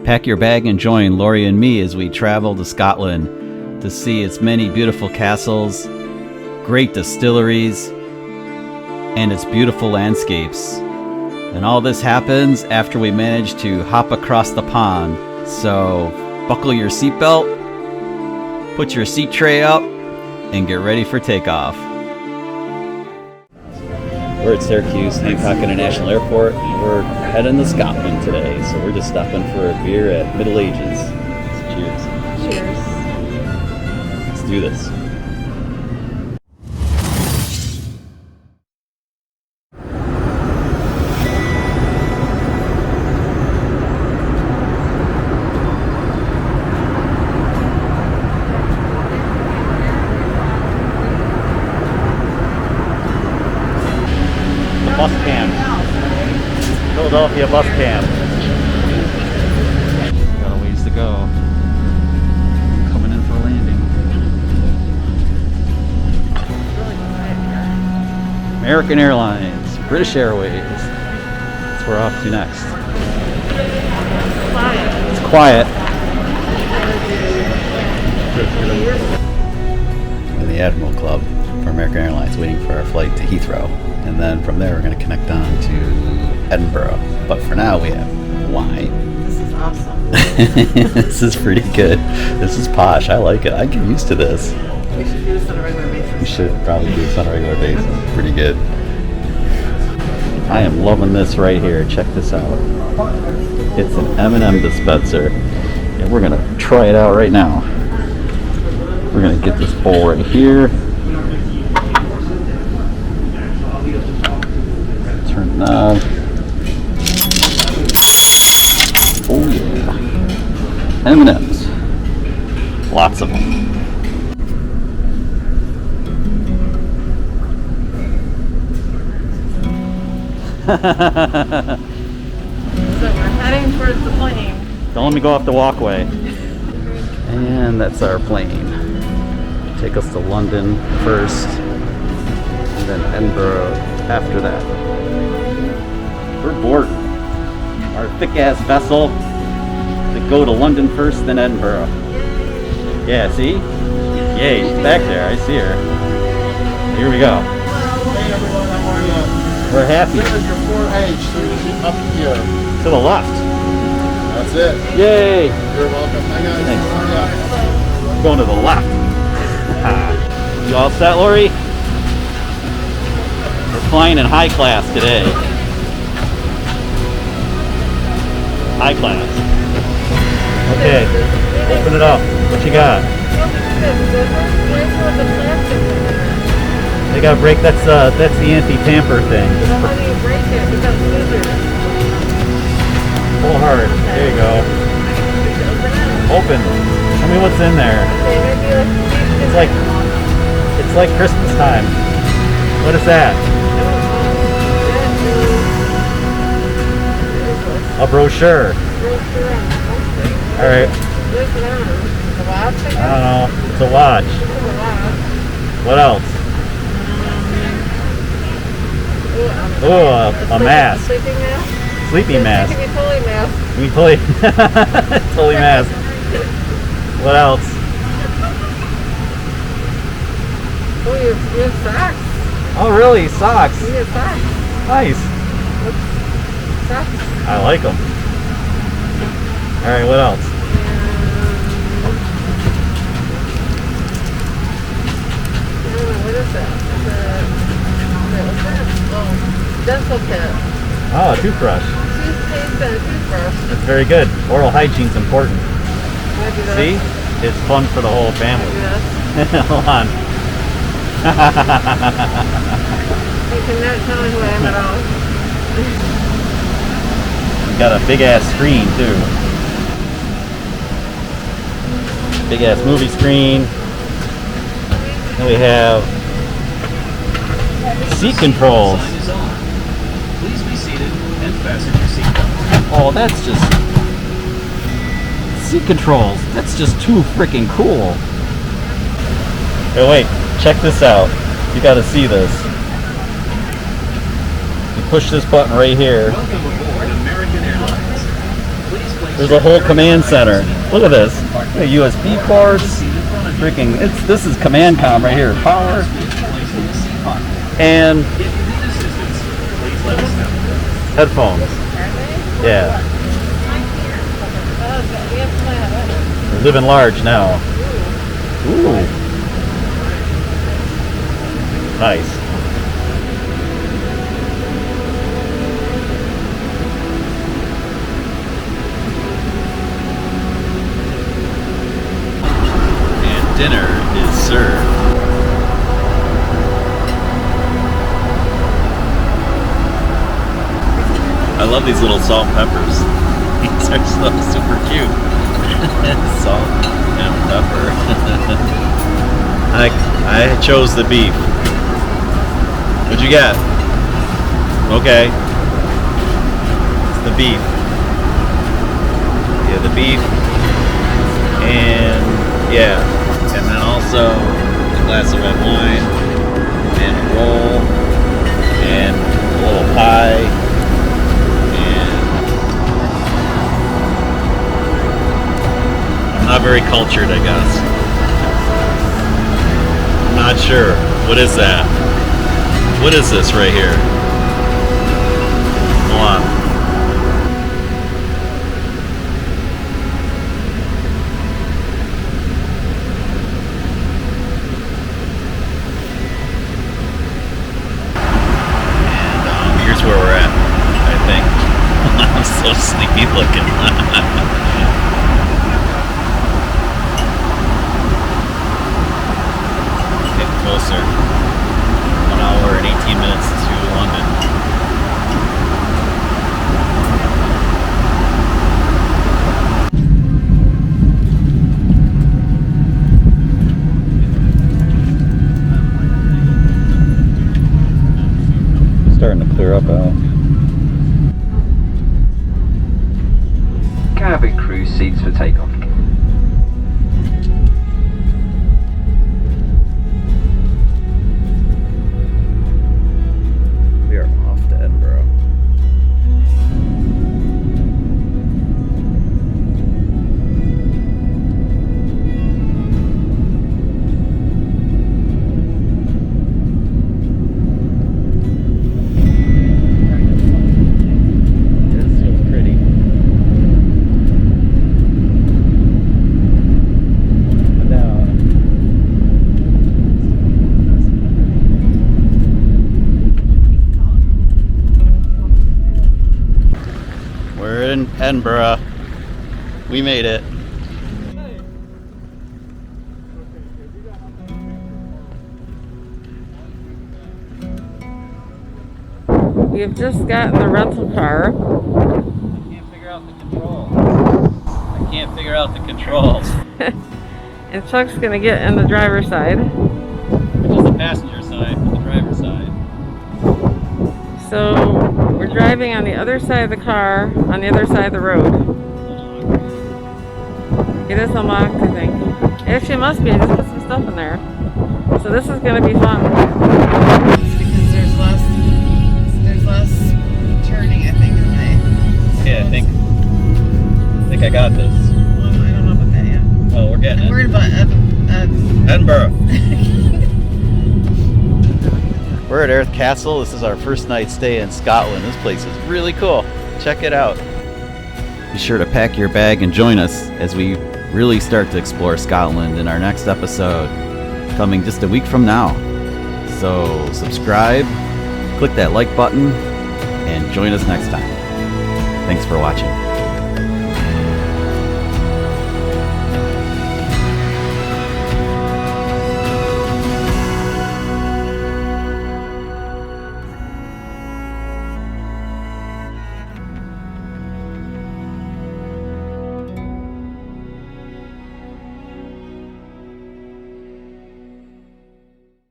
Pack your bag and join Laurie and me as we travel to Scotland to see its many beautiful castles, great distilleries, and its beautiful landscapes. And all this happens after we manage to hop across the pond. So buckle your seatbelt, put your seat tray up, and get ready for takeoff. We're at Syracuse Hancock International Airport, and we're heading to Scotland today. So we're just stopping for a beer at Middle Ages. So cheers. Cheers. Let's do this. Bus camp. Philadelphia bus camp. Got a ways to go. Coming in for a landing. American Airlines, British Airways. That's where we're off to next. It's quiet. We're in the Admiral Club for American Airlines, waiting for our flight to Heathrow. And then from there, we're going to connect on to Edinburgh. But for now, we have wine. This is awesome. This is pretty good. This is posh. I like it. I get used to this. We should do this on a regular basis. We should probably do this on a regular basis. Pretty good. I am loving this right here. Check this out. It's an M&M dispenser. And we're going to try it out right now. We're going to get this bowl right here. Turn the knob. Oh yeah. M&M's. Lots of them. So we're heading towards the plane. Don't let me go off the walkway. And that's our plane. Take us to London first, and then Edinburgh after that. We're boarding our thick-ass vessel to go to London first, then Edinburgh. Yeah, see? Yay, she's back there. I see her. Here we go. Hey everyone, how are you? We're happy. This is your 4H, so you should up here. To the left. That's it. Yay! You're welcome. Hi guys. Thanks. How are you? Going to the left. You all set, Lori? We're flying in high class today. High class. Okay, open it up. What you got? They got to break. That's the anti-tamper thing. So how do you break it? It becomes easier. Pull hard. There you go. Open. Tell me what's in there. It's like Christmas time. What is that? A brochure. All right. I don't know. It's a watch. What else? Oh, a mask. Sleeping mask? Sleeping mask. Can be totally mask. We totally, totally mask. What else? Oh, you have socks. Oh, really? Socks. You have socks. Nice. Socks. I like them. All right. What else? What is that? What's that? Oh, dental kit. Oh, a toothbrush. Toothpaste and a toothbrush. That's very good. Oral hygiene's important. Can I do that? See? It's fun for the whole Can I family. do that? Hold on. You cannot tell me who I am at all. Got a big ass screen too. Big ass movie screen. Then we have seat controls. Please be seated and fasten your seatbelt. Oh, that's just seat controls. That's just too freaking cool. Hey, wait, check this out. You gotta see this. You push this button right here. Welcome aboard American Airlines. Please place There's a whole command center. Look at this. The USB ports. Freaking, this is command com right here. Power. And headphones. Yeah. We're living large now. Ooh. Nice. And dinner is served. I love these little salt and peppers. These are so super cute. Salt and pepper. I chose the beef. What'd you get? Okay. It's the beef. Yeah, the beef. And yeah. And then also a glass of red wine. And a roll. And a little pie. Not very cultured, I guess. I'm not sure. What is that? What is this right here? Hold on. And here's where we're at, I think. I'm so sleepy looking. Closer. 1 hour and 18 minutes to London. Starting to clear up out. Cabin crew seats for takeoff. We are off to Edinburgh. It's so pretty. We're in Edinburgh. We made it. We have just gotten the rental car. I can't figure out the controls. And Chuck's gonna get in the driver's side. Which is the passenger side, but the driver's side. So we're driving on the other side of the car, on the other side of the road. It is unlocked, I think. Actually, it must be. I just put some stuff in there. So this is gonna be fun. Because there's less turning, I think, in Yeah, I think I got this. Well, I don't know about that yet. Oh, we're getting I'm it. worried about Edinburgh. We're at Earth Castle. This is our first night stay in Scotland. This place is really cool. Check it out. Be sure to pack your bag and join us as we really start to explore Scotland in our next episode, coming just a week from now. So subscribe, click that like button, and join us next time. Thanks for watching.